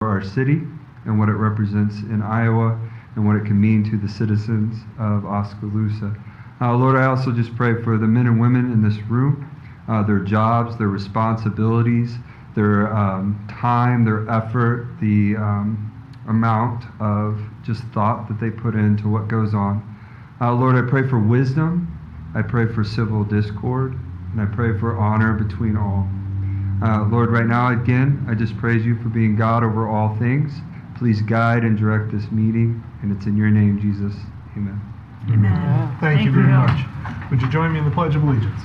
our city and what it represents in Iowa and what it can mean to the citizens of Oskaloosa. Lord, I also just pray for the men and women in this room, their jobs, their responsibilities, their time, their effort, the amount of just thought that they put into what goes on. Lord, I pray for wisdom. I pray for civil discord, and I pray for honor between all. Lord, right now, again, I just praise you for being God over all things. Please guide and direct this meeting, and it's in your name, Jesus. Amen. Amen. Thank you very much. Would you join me in the Pledge of Allegiance?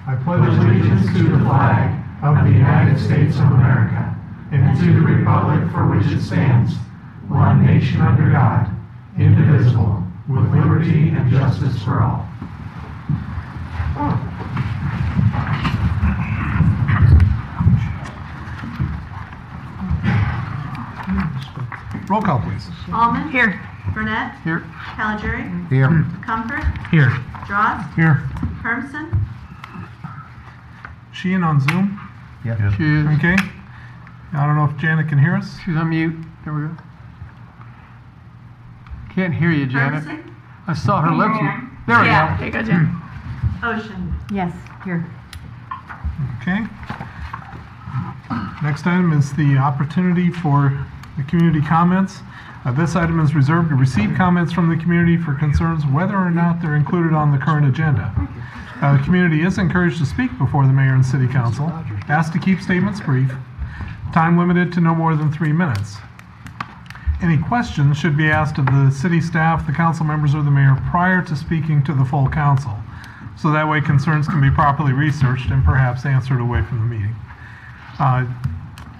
I pledge allegiance to the flag of the United States of America and to the republic for which it stands, one nation under God, indivisible, with liberty and justice for all. Roll call, please. Allman. Here. Burnett. Here. Caligari. Here. Comfort. Here. Drost. Here. Hermson. Sheehan on Zoom? Yeah. She is. Okay. I don't know if Janet can hear us. She's on mute. There we go. Can't hear you, Janet. Hermson. I saw her lips. There we Yeah, go. there you go, Jen. Ocean. Yes, here. Okay. Next item is the opportunity for the community comments. This item is reserved to receive comments from the community for concerns whether or not they're included on the current agenda. The community is encouraged to speak before the mayor and city council, asked to keep statements brief, time limited to no more than 3 minutes. Any questions should be asked of the city staff, the council members, or the mayor prior to speaking to the full council. So that way concerns can be properly researched and perhaps answered away from the meeting.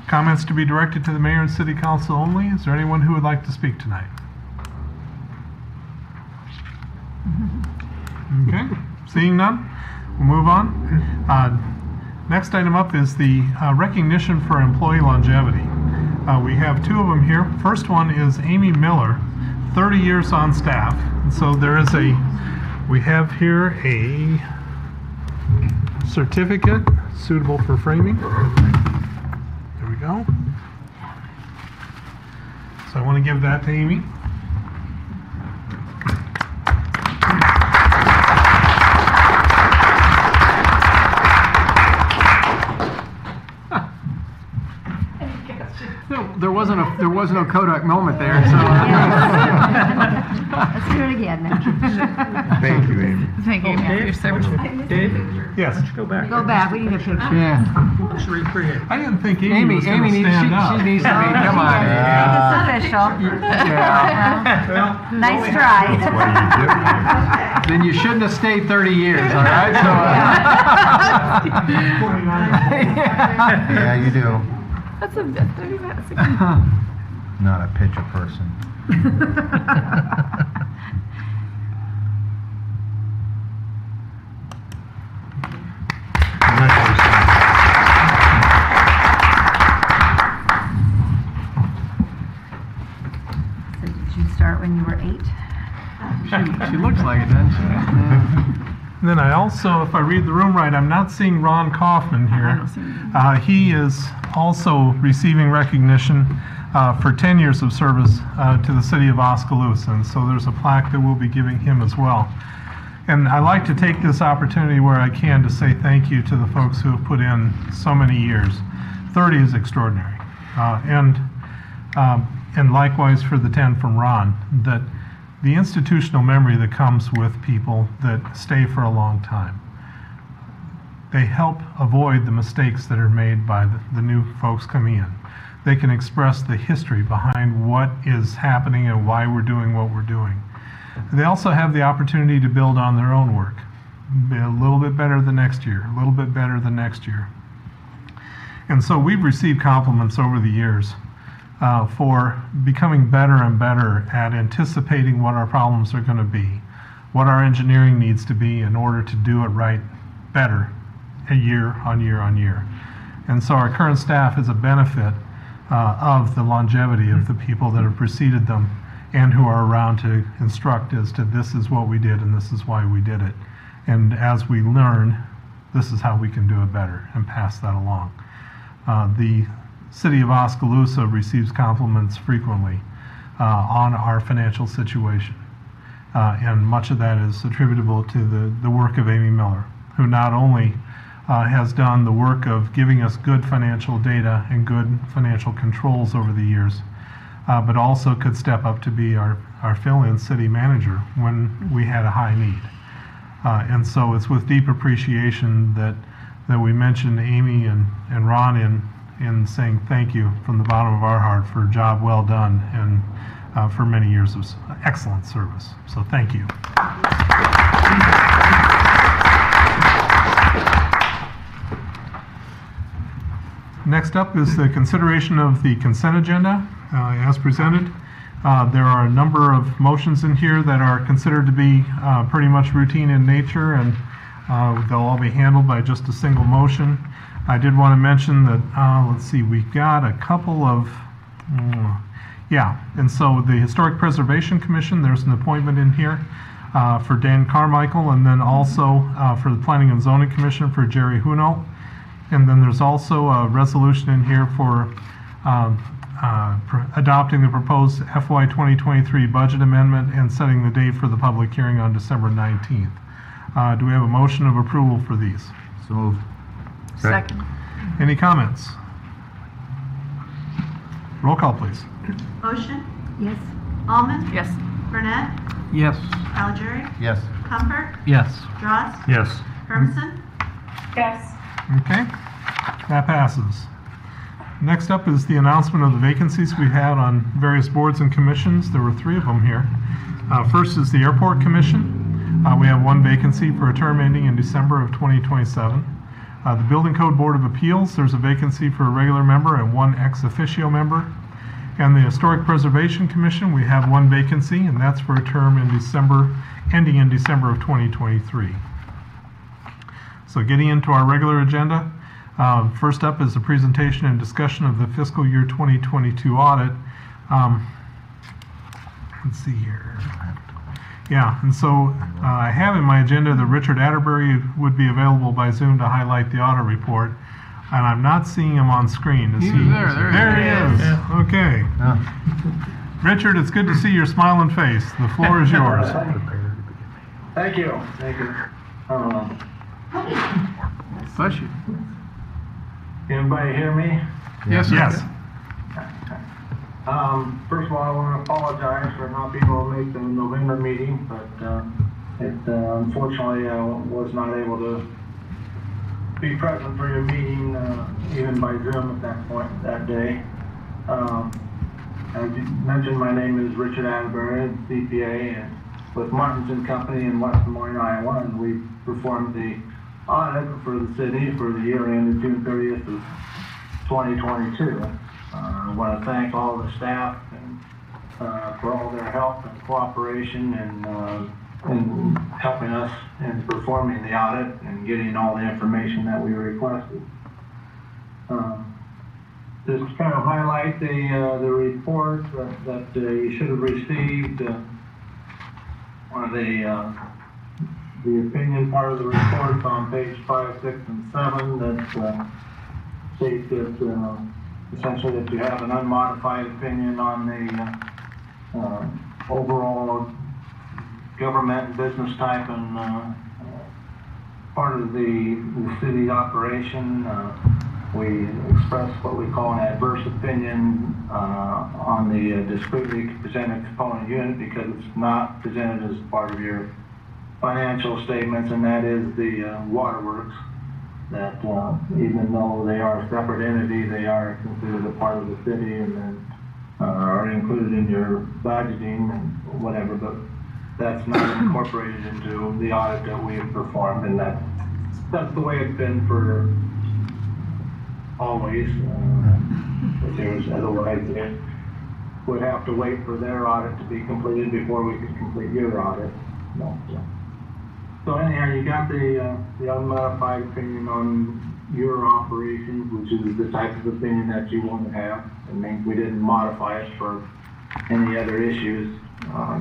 Comments to be directed to the mayor and city council only. Is there anyone who would like to speak tonight? Okay, seeing none, we'll move on. Next item up is the recognition for employee longevity. We have 2 of them here. First one is Amy Miller, 30 years on staff. And so there is we have here a certificate suitable for framing. There we go. So I want to give that to Amy. There was no Kodak moment there. So Let's do it again now. Thank you, Amy. Thank you, Amy, for your service. Dave, Yes. go back. Go back, we need a picture. yeah, Let's recreate. I didn't think Amy was going to needs, stand up. she needs to be. Come on. It's official. Yeah. Well, Nice try. That's why you Then you shouldn't have stayed 30 years. All right. So. Yeah, you do. That's a 30 minutes ago. Not a picture person. So did you start when you were 8? She looks like it, doesn't she? And then I also, if I read the room right, I'm not seeing Ron Kaufman here. He is also receiving recognition for 10 years of service to the city of Oskaloosa. And so there's a plaque that we'll be giving him as well. And I like to take this opportunity where I can to say thank you to the folks who have put in so many years. 30 is extraordinary. And likewise for the 10 from Ron, that the institutional memory that comes with people that stay for a long time. They help avoid the mistakes that are made by the new folks coming in. They can express the history behind what is happening and why we're doing what we're doing. They also have the opportunity to build on their own work. Be a little bit better the next year, a little bit better the next year. And so we've received compliments over the years for becoming better and better at anticipating what our problems are going to be, what our engineering needs to be in order to do it right better year on year on year. And so our current staff is a benefit of the longevity of the people that have preceded them and who are around to instruct as to this is what we did and this is why we did it. And as we learn, this is how we can do it better and pass that along. The city of Oskaloosa receives compliments frequently on our financial situation. And much of that is attributable to the work of Amy Miller, who not only has done the work of giving us good financial data and good financial controls over the years, but also could step up to be our fill-in city manager when we had a high need. And so it's with deep appreciation that we mention Amy and Ron in saying thank you from the bottom of our heart for a job well done and for many years of excellent service. So thank you. Next up is the consideration of the consent agenda as presented. There are a number of motions in here that are considered to be pretty much routine in nature, and they'll all be handled by just a single motion. I did want to mention that, let's see, we've got a couple of, and so the Historic Preservation Commission, there's an appointment in here for Dan Carmichael, and then also for the Planning and Zoning Commission for Jerry Huno. And then there's also a resolution in here for adopting the proposed FY 2023 budget amendment and setting the date for the public hearing on December 19th. Do we have a motion of approval for these? So moved. Second. Any comments? Roll call, please. Ocean, Yes. Almond, Yes. Burnett, Yes. Allegary, Yes. Comfort, Yes. Drost, Yes. Hermson, Yes. Okay, that passes. Next up is the announcement of the vacancies we had on various boards and commissions. There were 3 of them here. First is the Airport Commission. We have 1 vacancy for a term ending in December of 2027. The Building Code Board of Appeals, there's a vacancy for a regular member and 1 ex officio member. And the Historic Preservation Commission, we have 1 vacancy, and that's for a term in December, ending in December of 2023. So getting into our regular agenda, first up is the presentation and discussion of the fiscal year 2022 audit. Let's see here. Yeah, and so I have in my agenda that Richard Atterbury would be available by Zoom to highlight the audit report, and I'm not seeing him on screen. Is He's he? there. There he is. Yeah. Okay. Richard, it's good to see your smiling face. The floor is yours. Thank you. Bless you. Anybody hear me? Yes, sir. Yes. First of all, I want to apologize for not being able to make the November meeting, but unfortunately I was not able to be present for your meeting, even by Zoom at that point that day. As you mentioned, my name is Richard Atterbury, CPA, and with Martinson Company in West Des Moines, Iowa, and we performed the audit for the city for the year ended June 30th of 2022. I want to thank all the staff and, for all their help and cooperation in helping us in performing the audit and getting all the information that we requested. Just to kind of highlight the report that you should have received. One of the opinion part of the report on page 5, 6, and 7 that states that essentially that you have an unmodified opinion on the overall government and business type and part of the city operation. We express what we call an adverse opinion on the discretely presented component unit because it's not presented as part of your financial statements, and that is the waterworks. That even though they are a separate entity, they are considered a part of the city and then are included in your budgeting and whatever, but that's not incorporated into the audit that we have performed, and that's the way it's been for always. Otherwise, it would have to wait for their audit to be completed before we could complete your audit. No. So anyhow, you got the unmodified opinion on your operations, which is the type of opinion that you want to have. It means we didn't modify it for any other issues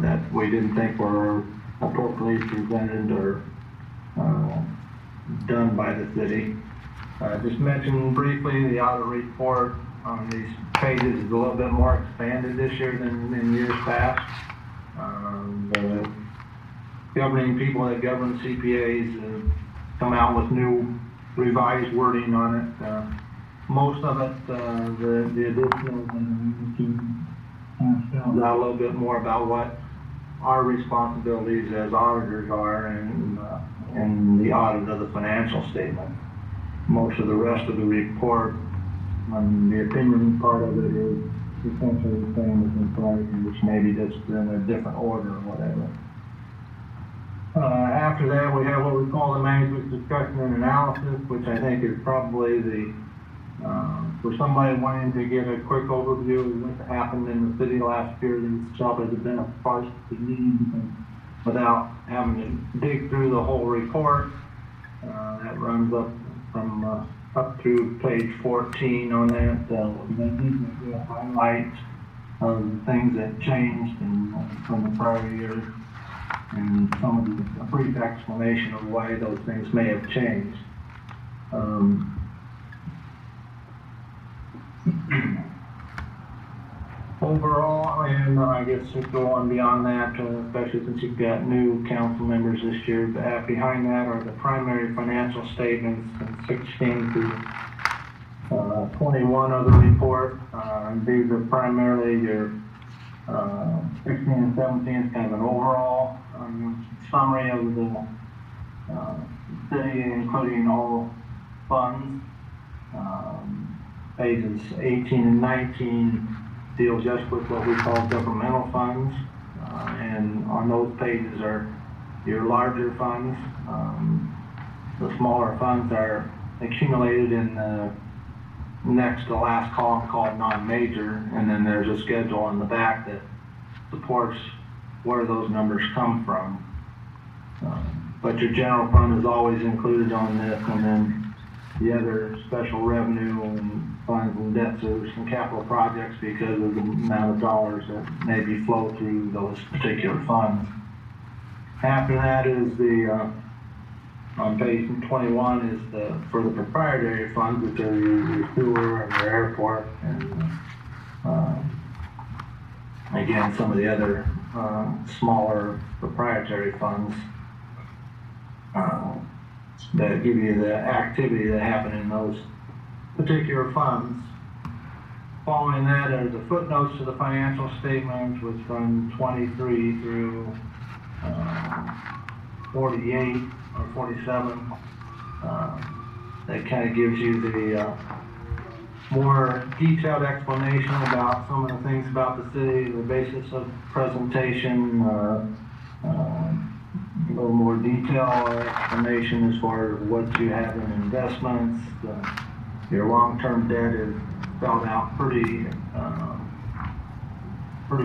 that we didn't think were appropriately presented or done by the city. Just mention briefly the audit report on these pages is a little bit more expanded this year than in years past. The governing people that govern CPAs come out with new revised wording on it. Most of it, the additionals spells out a little bit more about what our responsibilities as auditors are in the audit of the financial statement. Most of the rest of the report, the opinion part of it is essentially the same as in prior years, maybe just in a different order or whatever. After that, we have what we call the management discussion and analysis, which I think is probably for somebody wanting to get a quick overview of what happened in the city last year, it's probably the best part to read without having to dig through the whole report. That runs up through page 14 on that. Highlights of the things that changed from the prior year, and a brief explanation of why those things may have changed. Overall, and I guess to go on beyond that, especially since you've got new council members this year, behind that are the primary financial statements from 16 through 21 of the report. These are primarily your 16 and 17 is kind of an overall summary of the city, including all funds. Pages 18 and 19 deal just with what we call governmental funds, and on those pages are your larger funds. The smaller funds are accumulated in the next to last column called non-major, and then there's a schedule on the back that supports where those numbers come from. But your general fund is always included on this, and then the other special revenue and funds and debt service and capital projects because of the amount of dollars that maybe flow through those particular funds. After that is on page 21 is for the proprietary funds, which are your sewer and your airport, and again, some of the other smaller proprietary funds that give you the activity that happened in those particular funds. Following that are the footnotes to the financial statements, which run 23 through 48 or 47. That kind of gives you the more detailed explanation about some of the things about the city, the basis of presentation, a little more detailed explanation as far as what you have in investments. Your long-term debt is spelled out pretty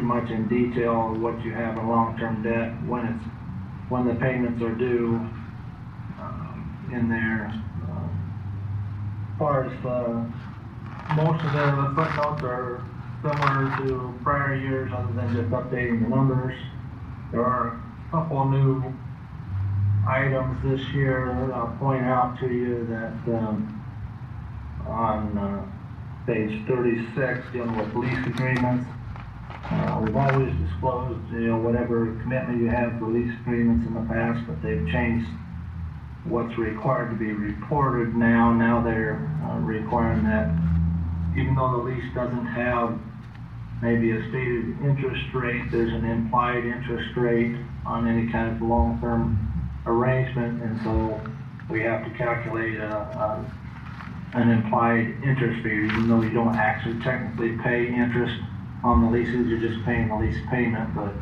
much in detail what you have in long-term debt, when the payments are due in there. As far as most of the footnotes are similar to prior years, other than just updating the numbers. There are a couple of new items this year. I'll point out to you that on page 36, dealing with lease agreements, we've always disclosed, whatever commitment you have for lease agreements in the past, but they've changed what's required to be reported now. Now they're requiring that even though the lease doesn't have maybe a stated interest rate, there's an implied interest rate on any kind of long-term arrangement, and so we have to calculate an implied interest fee, even though you don't actually technically pay interest on the leases, you're just paying the lease payment. But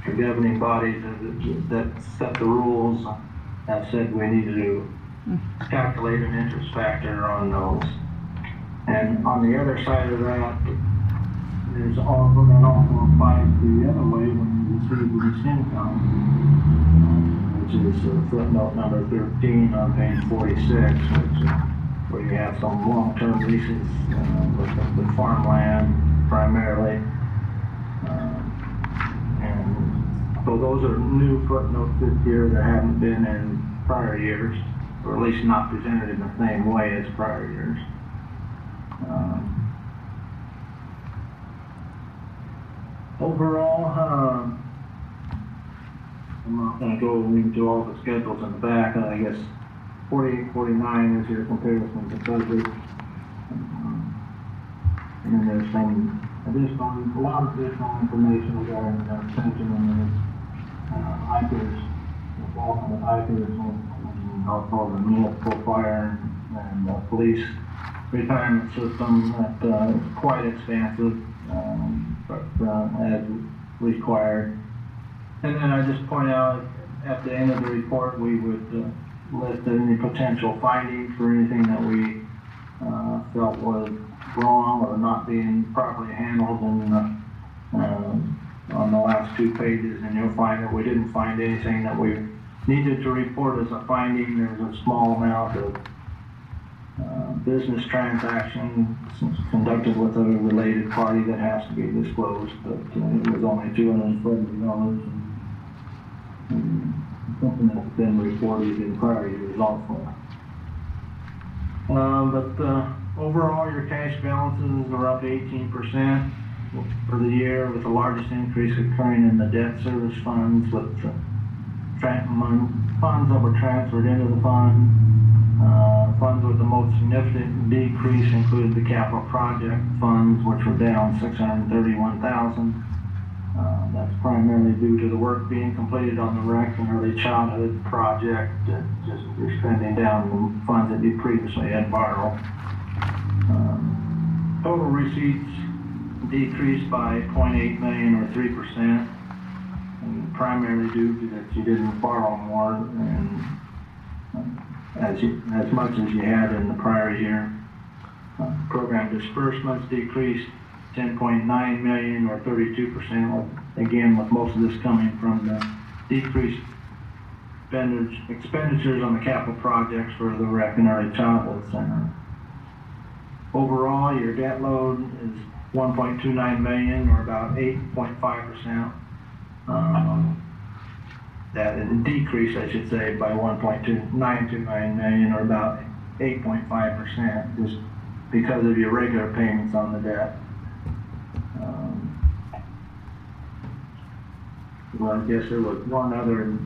the governing bodies that set the rules have said we need to calculate an interest factor on those. And on the other side of that, there's also that also applies the other way when you receive lease income, which is footnote number 13 on page 46, where you have some long-term leases with farmland primarily. And so those are new footnotes this year that haven't been in prior years, or at least not presented in the same way as prior years. Overall, I'm not gonna go into all the schedules in the back, I guess 48, 49 is your comparison to budget. And then there's some a lot of additional information regarding the pension and IPERS, the involvement of IPERS, and also the municipal fire and the police retirement system that is quite expansive, but as required. And then I just point out at the end of the report, we would list any potential findings for anything that we felt was wrong or not being properly handled on the last 2 pages, and you'll find that we didn't find anything that we needed to report as a finding. There's a small amount of business transaction conducted with a related party that has to be disclosed, but it was only $270 and something that's been reported in prior years also. But overall, your cash balances are up 18% for the year, with the largest increase occurring in the debt service funds, with funds that were transferred into the fund. Funds with the most significant decrease included the capital project funds, which were down $631,000. That's primarily due to the work being completed on the rec and early childhood project. Just you're spending down the funds that you previously had borrowed. Total receipts decreased by $0.8 million or 3%, and primarily due to that you didn't borrow more and as much as you had in the prior year. Program disbursements decreased $10.9 million or 32%, again with most of this coming from the decreased expenditures on the capital projects for the rec and early childhood center. Overall, your debt load is $1.29 million or about 8.5%. That is a decrease, I should say, by $1.929 million or about 8.5%, just because of your regular payments on the debt. Well, I guess there was one other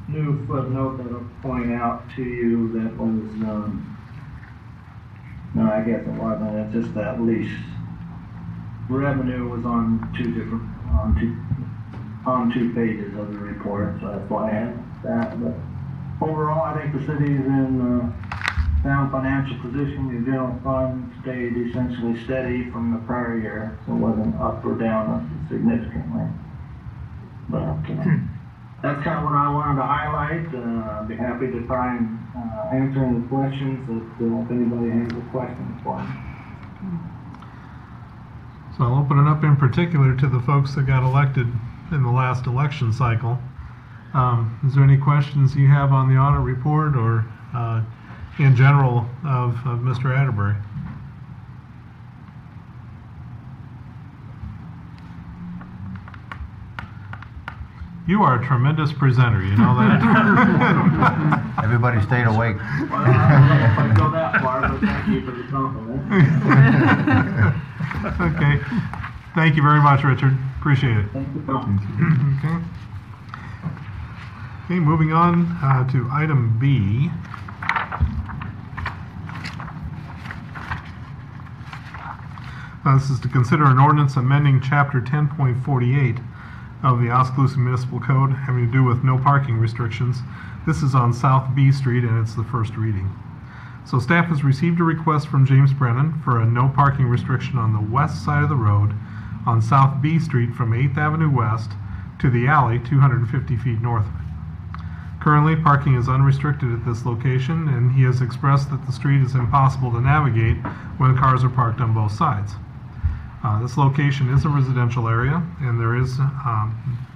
new footnote that I'll point out to you that was, no, I guess it wasn't, it's just that lease revenue was on two pages of the report, so that's why I had that. But overall, I think the city is in sound financial position. The general fund stayed essentially steady from the prior year, so it wasn't up or down significantly. But that's kind of what I wanted to highlight. I'd be happy to try and answer any questions if anybody has a question for me. So I'll open it up in particular to the folks that got elected in the last election cycle. Is there any questions you have on the audit report or in general of Mr. Atterbury? You are a tremendous presenter, you know that? Everybody stayed awake. Well, I don't know if I'd go that far, but thank you for the compliment. Okay. Thank you very much, Richard. Appreciate it. Thank you. Okay. Okay, moving on to item B. This is to consider an ordinance amending Chapter 10.48 of the Oskaloosa Municipal Code having to do with no parking restrictions. This is on South B Street and it's the first reading. So staff has received a request from James Brennan for a no parking restriction on the west side of the road on South B Street from 8th Avenue West to the alley 250 feet north of it. Currently, parking is unrestricted at this location, and he has expressed that the street is impossible to navigate when cars are parked on both sides. This location is a residential area, and there is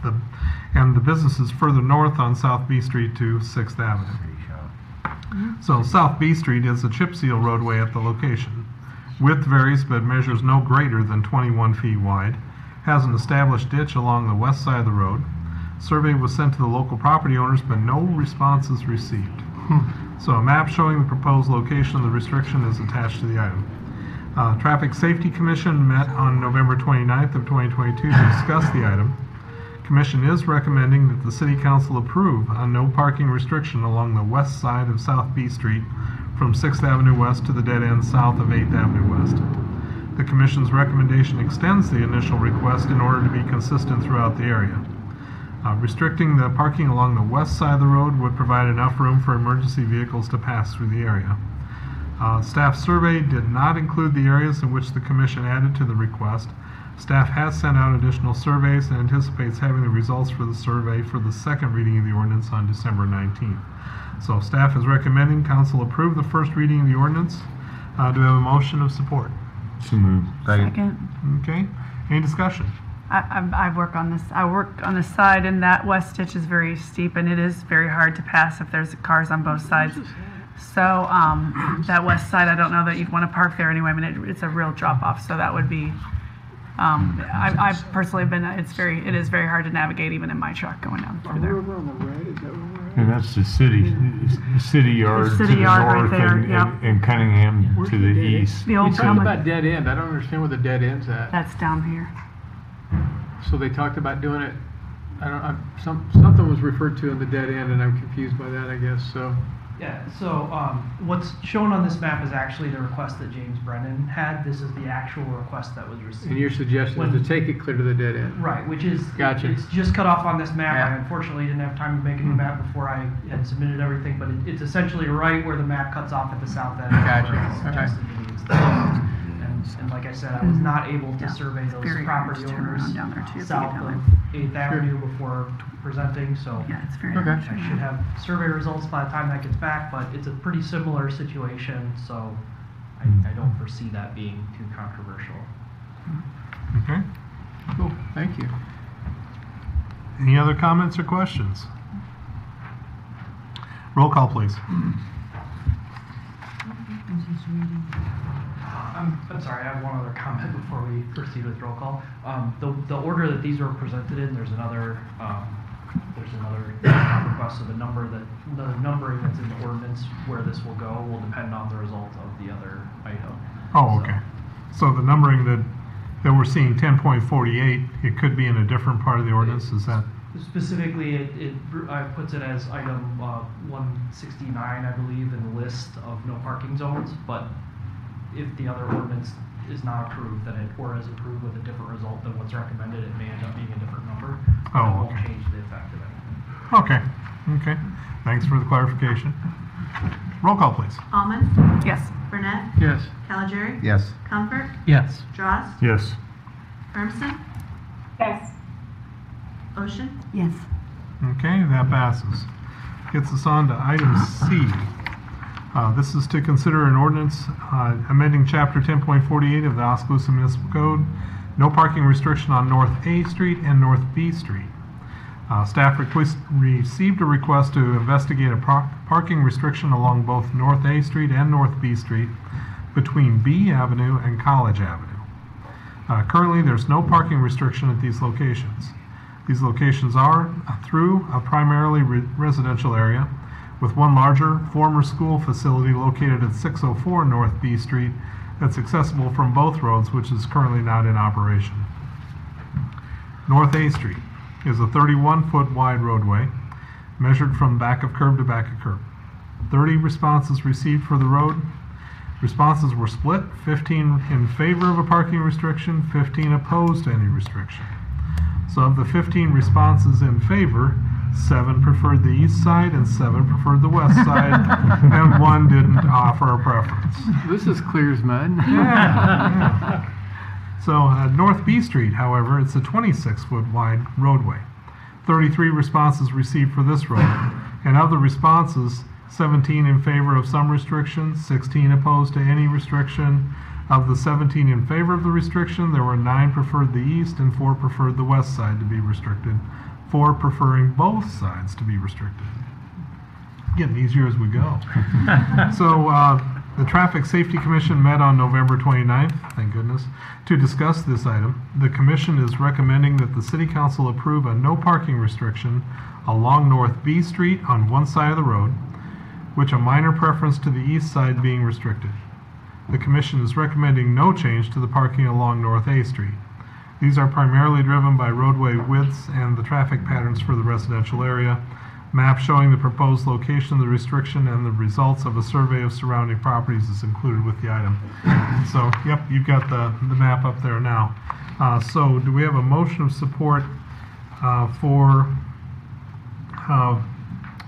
the business is further north on South B Street to 6th Avenue. So South B Street is a chip seal roadway at the location. Width varies but measures no greater than 21 feet wide, has an established ditch along the west side of the road. Survey was sent to the local property owners but no responses received. So a map showing the proposed location of the restriction is attached to the item. Traffic Safety Commission met on November 29th of 2022 to discuss the item. Commission is recommending that the City Council approve a no parking restriction along the west side of South B Street from 6th Avenue West to the dead end south of 8th Avenue West. The Commission's recommendation extends the initial request in order to be consistent throughout the area. Restricting the parking along the west side of the road would provide enough room for emergency vehicles to pass through the area. Staff survey did not include the areas in which the Commission added to the request. Staff has sent out additional surveys and anticipates having the results for the survey for the second reading of the ordinance on December 19th. So staff is recommending council approve the first reading of the ordinance. Do we have a motion of support? So moved. Second. Okay. Any discussion? I work on this. I work on the side, and that west ditch is very steep, and it is very hard to pass if there's cars on both sides. So that west side, I don't know that you'd want to park there anyway. I mean, it's a real drop off. So that would be. I've personally been. It is very hard to navigate even in my truck going down through there. And that's the city yard to the city yard right north there, and, yep. and Cunningham to the east. The You old talked common. about dead end. I don't understand where the dead end's at. That's down here. So they talked about doing it, something was referred to in the dead end, and I'm confused by that, I guess, so. Yeah, so what's shown on this map is actually the request that James Brennan had. This is the actual request that was received. And your suggestion is to take it clear to the dead end? Right, which is, Gotcha. it's just cut off on this map. Yeah. I unfortunately didn't have time to make a new map before I had submitted everything, but it's essentially right where the map cuts off at the south end. Gotcha, where it's okay. suggested to me it's the- and like I said, I was not able to Yeah, survey it's those very hard property to turn owners around down there, too, if you south get of down 8th Avenue before presenting, so. Yeah, it's very Okay. hard. I should have survey results by the time that gets back, but it's a pretty similar situation, so I don't foresee that being too controversial. Okay. Cool, thank you. Any other comments or questions? Roll call, please. I'm sorry, I have one other comment before we proceed with roll call. The order that these were presented in, there's another request of the numbering that's in the ordinance where this will go will depend on the result of the other item. Oh, So- okay. So the numbering that we're seeing 10.48, it could be in a different part of the ordinance, is that? Specifically, it puts it as item 169, I believe, in the list of no parking zones, but if the other ordinance is not approved, then or is approved with a different result than what's recommended, it may end up being a different number. Oh, It won't okay. change the effect of anything. Okay. Okay. Thanks for the clarification. Roll call, please. Almond, Yes. Burnett, Yes. Caligari, Yes. Comfort, Yes. Dross, Yes. Hermson, Yes. Ocean. Yes. Okay, that passes. Gets us on to item C. This is to consider an ordinance amending Chapter 10.48 of the Oskaloosa Municipal Code, no parking restriction on North A Street and North B Street. Staff received a request to investigate a parking restriction along both North A Street and North B Street between B Avenue and College Avenue. Currently, there's no parking restriction at these locations. These locations are through a primarily residential area with one larger former school facility located at 604 North B Street that's accessible from both roads, which is currently not in operation. North A Street is a 31-foot wide roadway measured from back of curb to back of curb. 30 responses received for the road. Responses were split, 15 in favor of a parking restriction, 15 opposed to any restriction. So of the 15 responses in favor, 7 preferred the east side and 7 preferred the west side, and 1 didn't offer a preference. This is clear as mud. Yeah. So North B Street, however, it's a 26-foot wide roadway. 33 responses received for this road, and of the responses, 17 in favor of some restriction, 16 opposed to any restriction. Of the 17 in favor of the restriction, there were 9 preferred the east and 4 preferred the west side to be restricted, 4 preferring both sides to be restricted. Getting easier as we go. So the Traffic Safety Commission met on November 29th, thank goodness, to discuss this item. The commission is recommending that the City Council approve a no parking restriction along North B Street on one side of the road, which a minor preference to the east side being restricted. The commission is recommending no change to the parking along North A Street. These are primarily driven by roadway widths and the traffic patterns for the residential area. Map showing the proposed location of the restriction and the results of a survey of surrounding properties is included with the item. So, yep, you've got the map up there now. So, do we have a motion of support for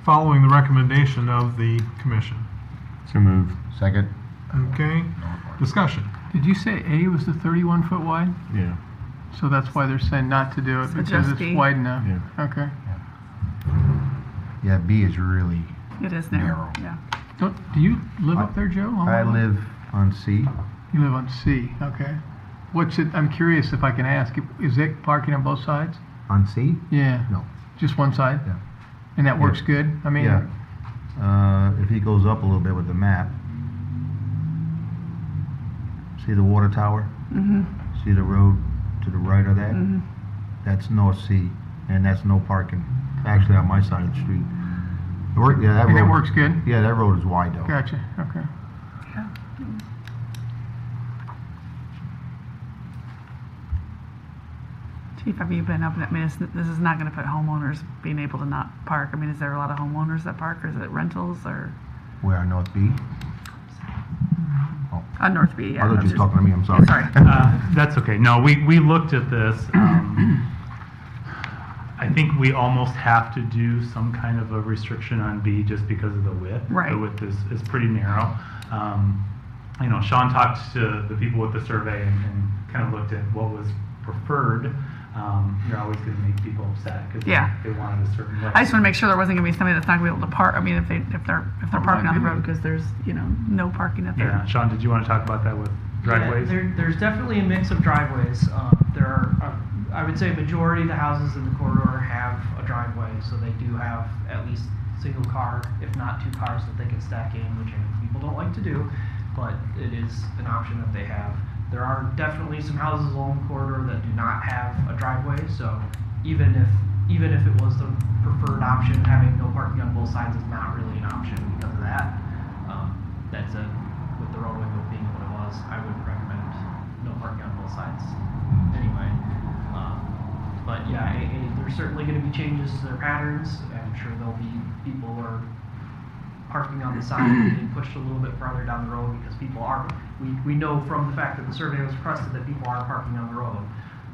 following the recommendation of the commission? So moved. Second? Okay, discussion. Did you say A was the 31-foot wide? Yeah. So that's why they're saying not to do it, So because just it's B. wide enough? Yeah. Okay. Yeah, B is really, It is narrow, Narrow. yeah. Do you live up there, Joe? I live on C. You live on C, okay. What's it, I'm curious if I can ask, is it parking on both sides? On C? Yeah. No. Just one side? Yeah. And that works good? I mean, Yeah. If he goes up a little bit with the map, see the water tower? Mm-hmm. See the road to the right of that? Mm-hmm. That's North C, and that's no parking. Actually, on my side of the street. Yeah, that and it road. works good? Yeah, that road is wide though. Gotcha, okay. Chief, have you been up, I mean, this is not gonna put homeowners being able to not park. I mean, is there a lot of homeowners that park, or is it rentals, or, Where on North B? on North B, yeah. I thought you that's was talking to me, I'm sorry. Sorry. That's okay. No, we looked at this. I think we almost have to do some kind of a restriction on B just because of the width. Right. The width is pretty narrow. Sean talked to the people with the survey and kind of looked at what was preferred. You're always going to make people upset because Yeah. they wanted a certain way. I just wanna make sure there wasn't gonna be somebody that's not gonna be able to park, I mean, if they're parking on the road, because there's, no parking up there. Yeah, Sean, did you want to talk about that with driveways? Yeah, there's definitely a mix of driveways. There are, I would say, a majority of the houses in the corridor have a driveway, so they do have at least single car, if not two cars, that they can stack in, which people don't like to do, but it is an option that they have. There are definitely some houses along the corridor that do not have a driveway, so even if it was the preferred option, having no parking on both sides is not really an option because of that. With the roadway width being what it was, I would recommend no parking on both sides anyway. But yeah, there's certainly going to be changes to their patterns. I'm sure there'll be people who are parking on the side and getting pushed a little bit farther down the road because people are, we know from the fact that the survey was requested that people are parking on the road.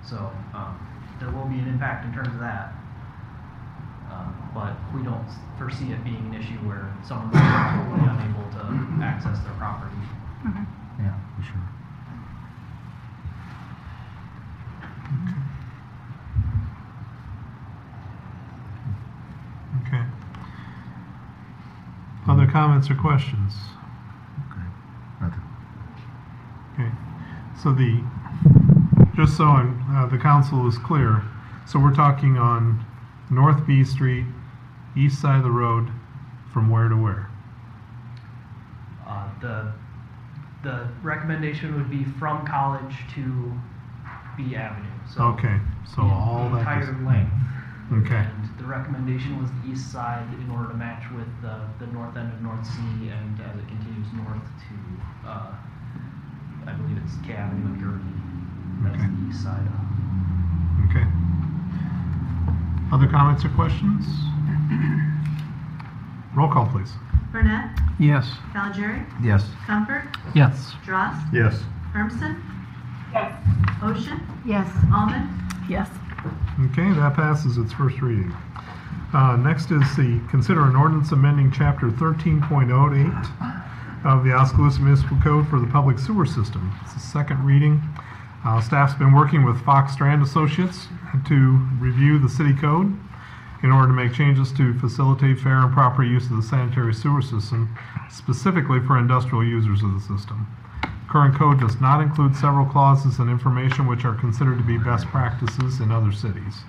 So there will be an impact in terms of that. But we don't foresee it being an issue where someone's totally unable to access their property. Okay. Yeah, for sure. Okay. Other comments or questions? Okay. Nothing. Okay, so just so the council is clear, so we're talking on North B Street, east side of the road, from where to where? The recommendation would be from College to B Avenue. So Okay, so all the that entire is, length. okay, And the recommendation was the east side in order to match with the north end of North C, and as it continues north to, I believe it's K Avenue and Gurney. That's Okay. the east side. okay. Other comments or questions? Roll call, please. Burnett, Yes. Calgery, Yes. Comfort, Yes. Dross, Yes. Hermson, Ocean, Yes. Almond, Yes. Okay, that passes its first reading. Next is consider an ordinance amending chapter 13.08 of the Oskaloosa Municipal Code for the public sewer system. It's the second reading. Staff's been working with Fox Strand Associates to review the city code in order to make changes to facilitate fair and proper use of the sanitary sewer system, specifically for industrial users of the system. Current code does not include several clauses and information which are considered to be best practices in other cities.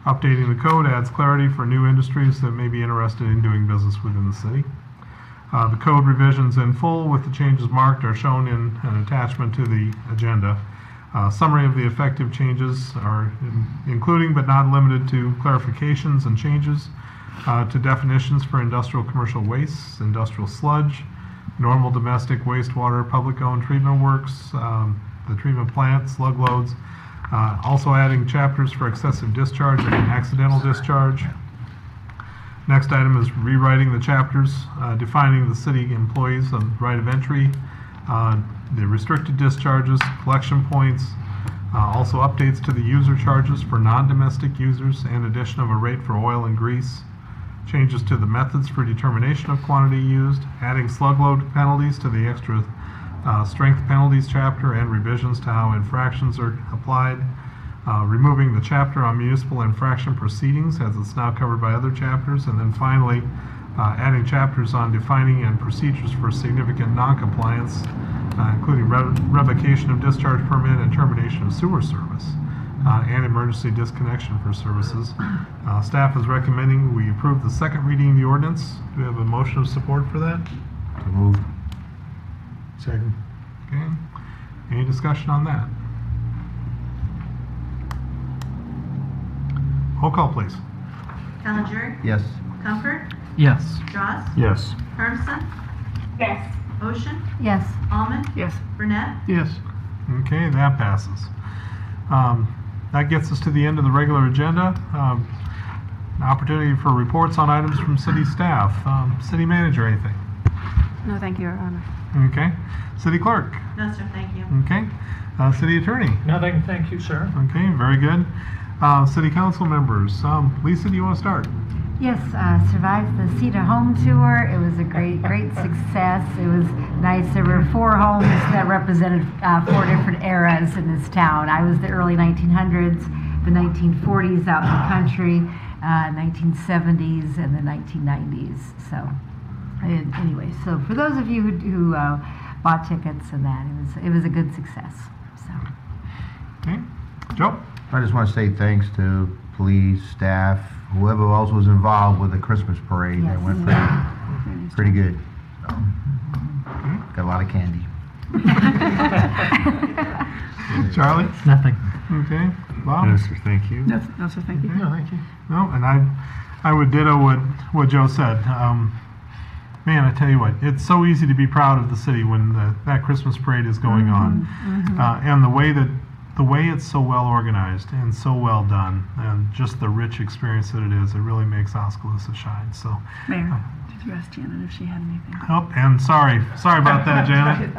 Updating the code adds clarity for new industries that may be interested in doing business within the city. The code revisions in full with the changes marked are shown in an attachment to the agenda. Summary of the effective changes are including but not limited to clarifications and changes to definitions for industrial commercial wastes, industrial sludge, normal domestic wastewater, public-owned treatment works, the treatment plant, slug loads. Also adding chapters for excessive discharge and accidental discharge. Next item is rewriting the chapters, defining the city employees of right of entry, the restricted discharges, collection points, also updates to the user charges for non-domestic users and addition of a rate for oil and grease, changes to the methods for determination of quantity used, adding slug load penalties to the extra strength penalties chapter and revisions to how infractions are applied, removing the chapter on municipal infraction proceedings as it's now covered by other chapters, and then finally adding chapters on defining and procedures for significant non-compliance, including revocation of discharge permit and termination of sewer service, and emergency disconnection for services. Staff is recommending we approve the second reading of the ordinance. Do we have a motion of support for that? So moved. Second. Okay. Any discussion on that? Roll call, please. Caligiuri? Yes. Comfort? Yes. Strauss? Yes. Hermson? Yes. Ocean? Yes. Almond? Yes. Burnett? Yes. Okay, that passes. That gets us to the end of the regular agenda. An opportunity for reports on items from city staff. City manager, anything? No, thank you, Your Honor. Okay. City clerk? No, sir, thank you. Okay. City attorney? Nothing, thank you, sir. Okay, very good. City council members. Lisa, do you want to start? Yes, survived the Cedar Home Tour. It was a great success. It was nice. There were 4 homes that represented 4 different eras in this town. I was the early 1900s, the 1940s out in the country, 1970s, and the 1990s. So, anyway, so for those of you who bought tickets and that, it was a good success. So. Okay. Joe? I just want to say thanks to police, staff, whoever else was involved with the Christmas parade. That went pretty good. So, got a lot of candy. Charlie? Nothing. Okay. Bob? No, sir, thank you. No, sir, thank you. No, thank you. No, and I would ditto what Joe said. Man, I tell you what, it's so easy to be proud of the city when that Christmas parade is going on, and the way it's so well organized and so well done, and just the rich experience that it is, it really makes Oskaloosa shine. So, Mayor, did you ask Janet if she had anything? oh, and sorry about that, Janet.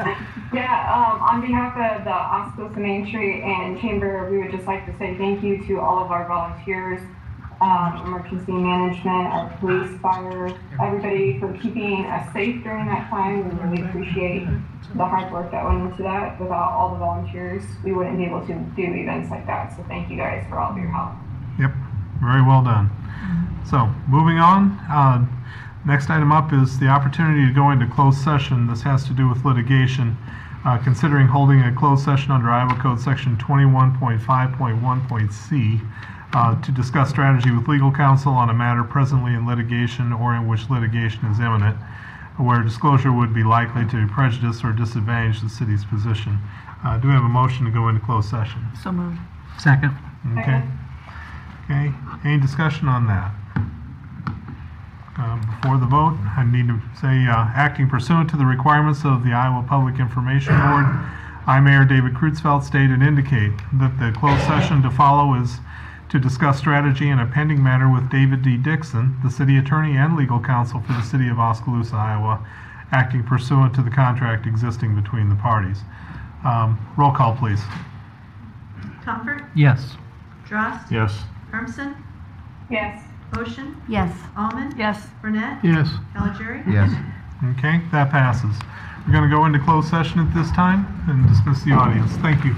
Yeah, on behalf of the Oskaloosa Main Street and Chamber, we would just like to say thank you to all of our volunteers, emergency management, our police, fire, everybody for keeping us safe during that time. We really appreciate the hard work that went into that. Without all the volunteers, we wouldn't be able to do events like that. So thank you guys for all of your help. Yep, very well done. So, moving on, next item up is the opportunity to go into closed session. This has to do with litigation. Considering holding a closed session under Iowa Code Section 21.5.1.c to discuss strategy with legal counsel on a matter presently in litigation or in which litigation is imminent, where disclosure would be likely to prejudice or disadvantage the city's position. Do we have a motion to go into closed session? So moved. Second. Okay. Okay. Any discussion on that? Before the vote, I need to say, acting pursuant to the requirements of the Iowa Public Information Board, I, Mayor David Kreutzfeldt, state and indicate that the closed session to follow is to discuss strategy in a pending matter with David D. Dixon, the city attorney and legal counsel for the city of Oskaloosa, Iowa, acting pursuant to the contract existing between the parties. Roll call, please. Comfort? Yes. Strauss? Yes. Hermson? Yes. Ocean? Yes. Almond? Yes. Burnett? Yes. Caligiuri? Yes. Okay, that passes. We're going to go into closed session at this time and dismiss the audience. Thank you.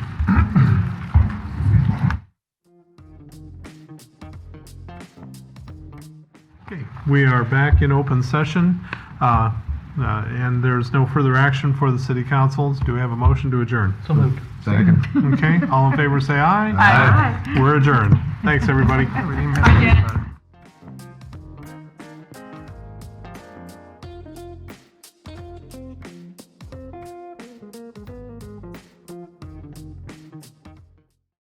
Okay, we are back in open session, and there's no further action for the city councils. Do we have a motion to adjourn? So moved. Second. Okay, all in favor say aye. Aye. We're adjourned. Thanks, everybody. Bye, Janet.